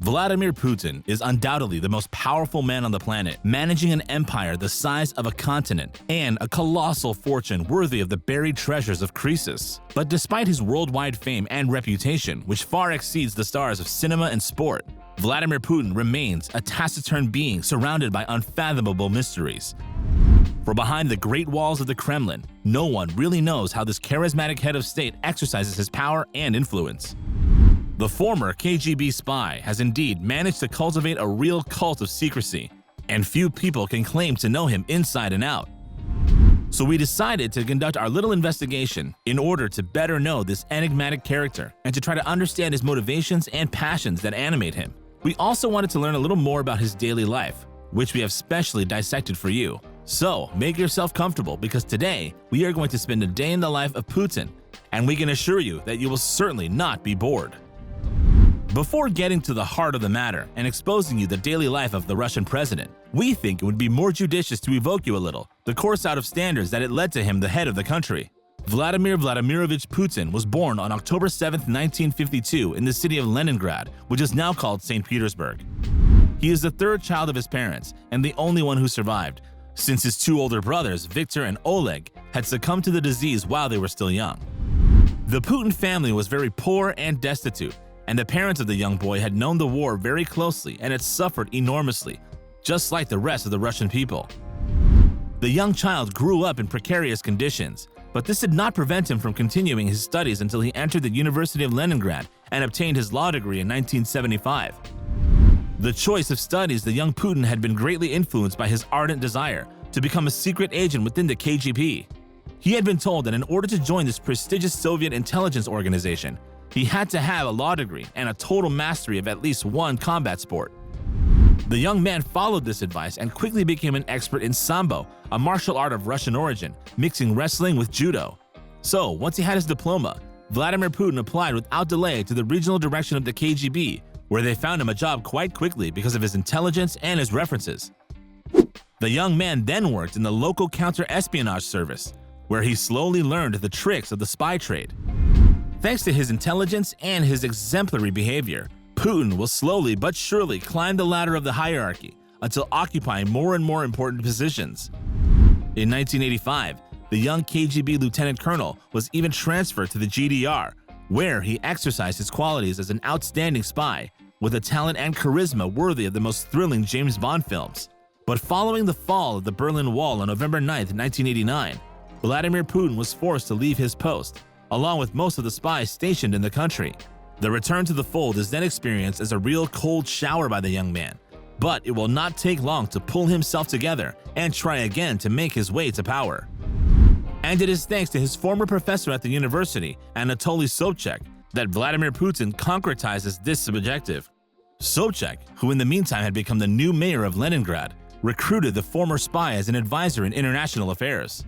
Vladimir Putin is undoubtedly the most powerful man on the planet, managing an empire the size of a continent and a colossal fortune worthy of the buried treasures of Croesus. But despite his worldwide fame and reputation, which far exceeds the stars of cinema and sport, Vladimir Putin remains a taciturn being surrounded by unfathomable mysteries. For behind the great walls of the Kremlin, no one really knows how this charismatic head of state exercises his power and influence. The former KGB spy has indeed managed to cultivate a real cult of secrecy, and few people can claim to know him inside and out. So we decided to conduct our little investigation in order to better know this enigmatic character and to try to understand his motivations and passions that animate him. We also wanted to learn a little more about his daily life, which we have specially dissected for you. So make yourself comfortable, because today we are going to spend a day in the life of Putin, and we can assure you that you will certainly not be bored. Before getting to the heart of the matter and exposing you the daily life of the Russian president, we think it would be more judicious to evoke you a little the course out of standards that it led to him the head of the country. Vladimir Vladimirovich Putin was born on October 7, 1952 in the city of Leningrad, which is now called St. Petersburg. He is the third child of his parents and the only one who survived, since his two older brothers, Viktor and Oleg, had succumbed to the disease while they were still young. The Putin family was very poor and destitute, and the parents of the young boy had known the war very closely and had suffered enormously, just like the rest of the Russian people. The young child grew up in precarious conditions, but this did not prevent him from continuing his studies until he entered the University of Leningrad and obtained his law degree in 1975. The choice of studies, the young Putin had been greatly influenced by his ardent desire to become a secret agent within the KGB. He had been told that in order to join this prestigious Soviet intelligence organization, he had to have a law degree and a total mastery of at least one combat sport. The young man followed this advice and quickly became an expert in Sambo, a martial art of Russian origin, mixing wrestling with judo. So, once he had his diploma, Vladimir Putin applied without delay to the regional direction of the KGB, where they found him a job quite quickly because of his intelligence and his references. The young man then worked in the local counter-espionage service, where he slowly learned the tricks of the spy trade. Thanks to his intelligence and his exemplary behavior, Putin will slowly but surely climb the ladder of the hierarchy until occupying more and more important positions. In 1985, the young KGB lieutenant colonel was even transferred to the GDR, where he exercised his qualities as an outstanding spy with a talent and charisma worthy of the most thrilling James Bond films. But following the fall of the Berlin Wall on November 9, 1989, Vladimir Putin was forced to leave his post, along with most of the spies stationed in the country. The return to the fold is then experienced as a real cold shower by the young man, but it will not take long to pull himself together and try again to make his way to power. And it is thanks to his former professor at the university, Anatoly Sobchak, that Vladimir Putin concretizes this objective. Sobchak, who in the meantime had become the new mayor of Leningrad, recruited the former spy as an advisor in international affairs.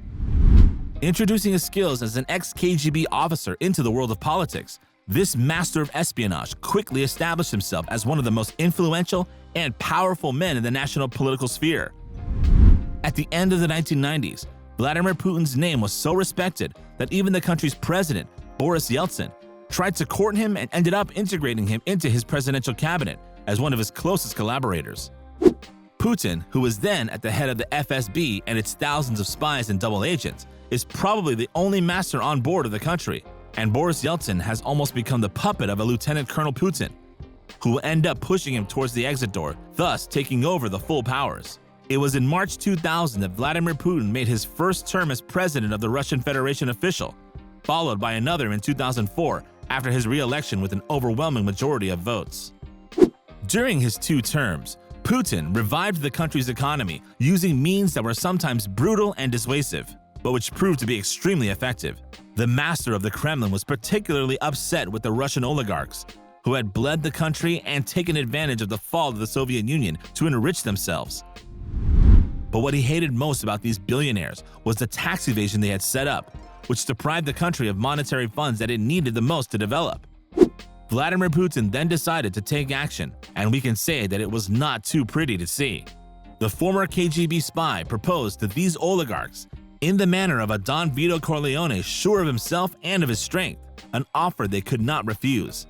Introducing his skills as an ex-KGB officer into the world of politics, this master of espionage quickly established himself as one of the most influential and powerful men in the national political sphere. At the end of the 1990s, Vladimir Putin's name was so respected that even the country's president, Boris Yeltsin, tried to court him and ended up integrating him into his presidential cabinet as one of his closest collaborators. Putin, who was then at the head of the FSB and its thousands of spies and double agents, is probably the only master on board of the country, and Boris Yeltsin has almost become the puppet of a Lieutenant Colonel Putin, who will end up pushing him towards the exit door, thus taking over the full powers. It was in March 2000 that Vladimir Putin made his first term as president of the Russian Federation official, followed by another in 2004 after his re-election with an overwhelming majority of votes. During his 2 terms, Putin revived the country's economy using means that were sometimes brutal and dissuasive, but which proved to be extremely effective. The master of the Kremlin was particularly upset with the Russian oligarchs, who had bled the country and taken advantage of the fall of the Soviet Union to enrich themselves. But what he hated most about these billionaires was the tax evasion they had set up, which deprived the country of monetary funds that it needed the most to develop. Vladimir Putin then decided to take action, and we can say that it was not too pretty to see. The former KGB spy proposed to these oligarchs, in the manner of a Don Vito Corleone sure of himself and of his strength, an offer they could not refuse.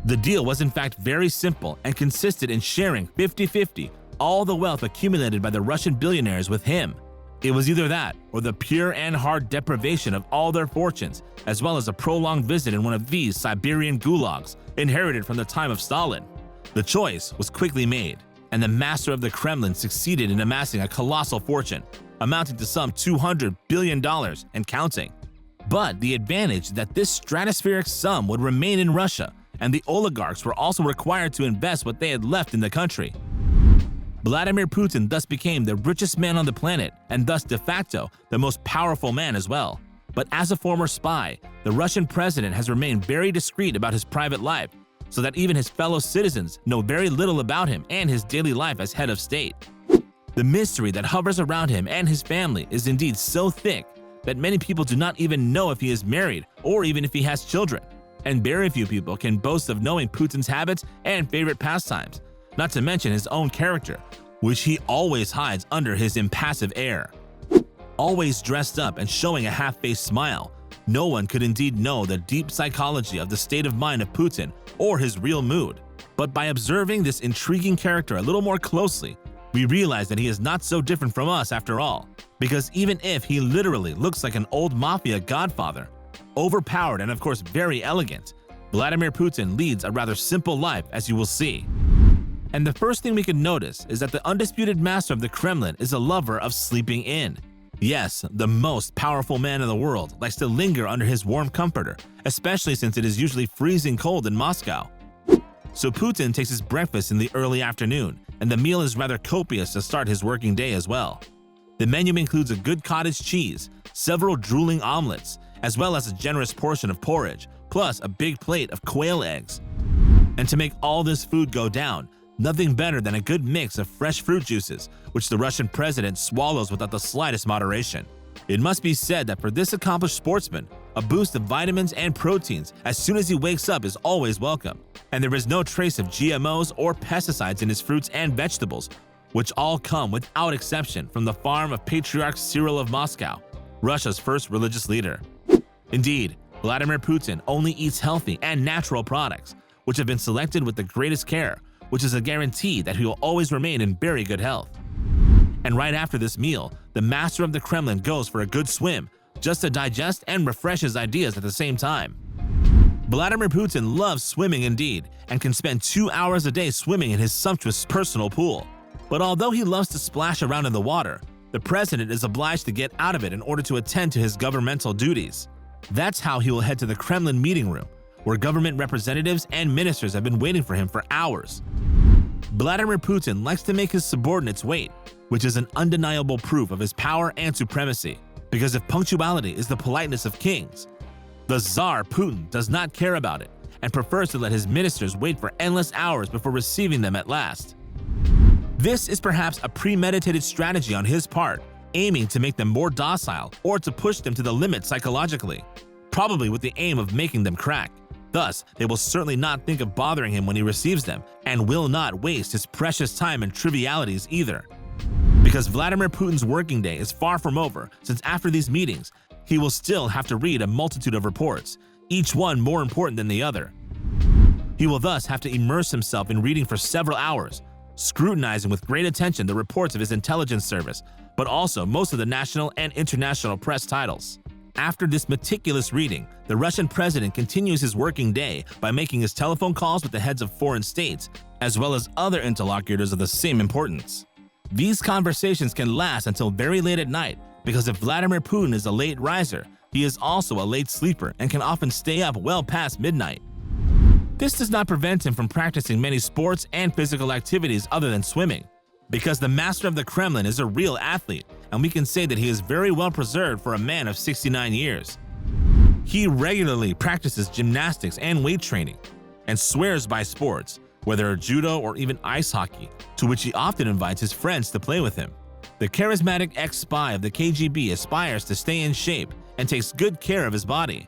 The deal was in fact very simple and consisted in sharing 50-50 all the wealth accumulated by the Russian billionaires with him. It was either that or the pure and hard deprivation of all their fortunes, as well as a prolonged visit in one of these Siberian gulags inherited from the time of Stalin. The choice was quickly made, and the master of the Kremlin succeeded in amassing a colossal fortune, amounting to some $200 billion and counting. But the advantage is that this stratospheric sum would remain in Russia, and the oligarchs were also required to invest what they had left in the country. Vladimir Putin thus became the richest man on the planet, and thus de facto the most powerful man as well. But as a former spy, the Russian president has remained very discreet about his private life, so that even his fellow citizens know very little about him and his daily life as head of state. The mystery that hovers around him and his family is indeed so thick that many people do not even know if he is married or even if he has children. And very few people can boast of knowing Putin's habits and favorite pastimes, not to mention his own character, which he always hides under his impassive air. Always dressed up and showing a half-faced smile, no one could indeed know the deep psychology of the state of mind of Putin or his real mood. But by observing this intriguing character a little more closely, we realize that he is not so different from us after all, because even if he literally looks like an old mafia godfather, overpowered and of course very elegant, Vladimir Putin leads a rather simple life, as you will see. And the first thing we can notice is that the undisputed master of the Kremlin is a lover of sleeping in. Yes, the most powerful man in the world likes to linger under his warm comforter, especially since it is usually freezing cold in Moscow. So Putin takes his breakfast in the early afternoon, and the meal is rather copious to start his working day as well. The menu includes a good cottage cheese, several drooling omelets, as well as a generous portion of porridge, plus a big plate of quail eggs. And to make all this food go down, nothing better than a good mix of fresh fruit juices, which the Russian president swallows without the slightest moderation. It must be said that for this accomplished sportsman, a boost of vitamins and proteins as soon as he wakes up is always welcome, and there is no trace of GMOs or pesticides in his fruits and vegetables, which all come without exception from the farm of Patriarch Cyril of Moscow, Russia's first religious leader. Indeed, Vladimir Putin only eats healthy and natural products, which have been selected with the greatest care, which is a guarantee that he will always remain in very good health. And right after this meal, the master of the Kremlin goes for a good swim, just to digest and refresh his ideas at the same time. Vladimir Putin loves swimming indeed, and can spend 2 hours a day swimming in his sumptuous personal pool. But although he loves to splash around in the water, the president is obliged to get out of it in order to attend to his governmental duties. That's how he will head to the Kremlin meeting room, where government representatives and ministers have been waiting for him for hours. Vladimir Putin likes to make his subordinates wait, which is an undeniable proof of his power and supremacy, because if punctuality is the politeness of kings, the Tsar Putin does not care about it and prefers to let his ministers wait for endless hours before receiving them at last. This is perhaps a premeditated strategy on his part, aiming to make them more docile or to push them to the limit psychologically, probably with the aim of making them crack. Thus, they will certainly not think of bothering him when he receives them, and will not waste his precious time in trivialities either. Because Vladimir Putin's working day is far from over, since after these meetings, he will still have to read a multitude of reports, each one more important than the other. He will thus have to immerse himself in reading for several hours, scrutinizing with great attention the reports of his intelligence service, but also most of the national and international press titles. After this meticulous reading, the Russian president continues his working day by making his telephone calls with the heads of foreign states, as well as other interlocutors of the same importance. These conversations can last until very late at night, because if Vladimir Putin is a late riser, he is also a late sleeper and can often stay up well past midnight. This does not prevent him from practicing many sports and physical activities other than swimming, because the master of the Kremlin is a real athlete, and we can say that he is very well preserved for a man of 69 years. He regularly practices gymnastics and weight training, and swears by sports, whether judo or even ice hockey, to which he often invites his friends to play with him. The charismatic ex-spy of the KGB aspires to stay in shape and takes good care of his body.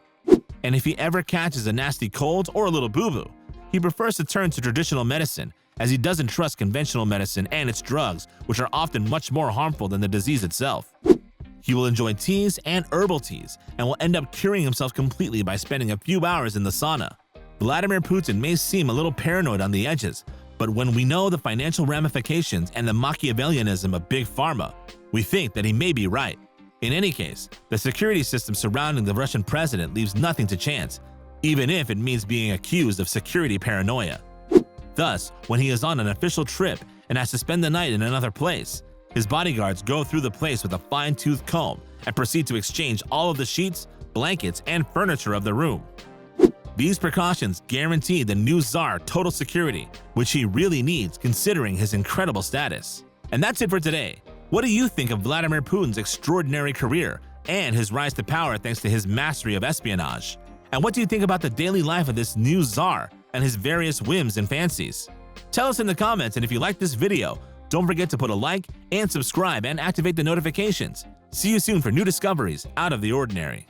And if he ever catches a nasty cold or a little boo-boo, he prefers to turn to traditional medicine, as he doesn't trust conventional medicine and its drugs, which are often much more harmful than the disease itself. He will enjoy teas and herbal teas, and will end up curing himself completely by spending a few hours in the sauna. Vladimir Putin may seem a little paranoid on the edges, but when we know the financial ramifications and the Machiavellianism of Big Pharma, we think that he may be right. In any case, the security system surrounding the Russian president leaves nothing to chance, even if it means being accused of security paranoia. Thus, when he is on an official trip and has to spend the night in another place, his bodyguards go through the place with a fine-tooth comb and proceed to exchange all of the sheets, blankets, and furniture of the room. These precautions guarantee the new Tsar total security, which he really needs considering his incredible status. And that's it for today. What do you think of Vladimir Putin's extraordinary career and his rise to power thanks to his mastery of espionage? And what do you think about the daily life of this new Tsar and his various whims and fancies? Tell us in the comments, and if you like this video, don't forget to put a like and subscribe and activate the notifications. See you soon for new discoveries out of the ordinary.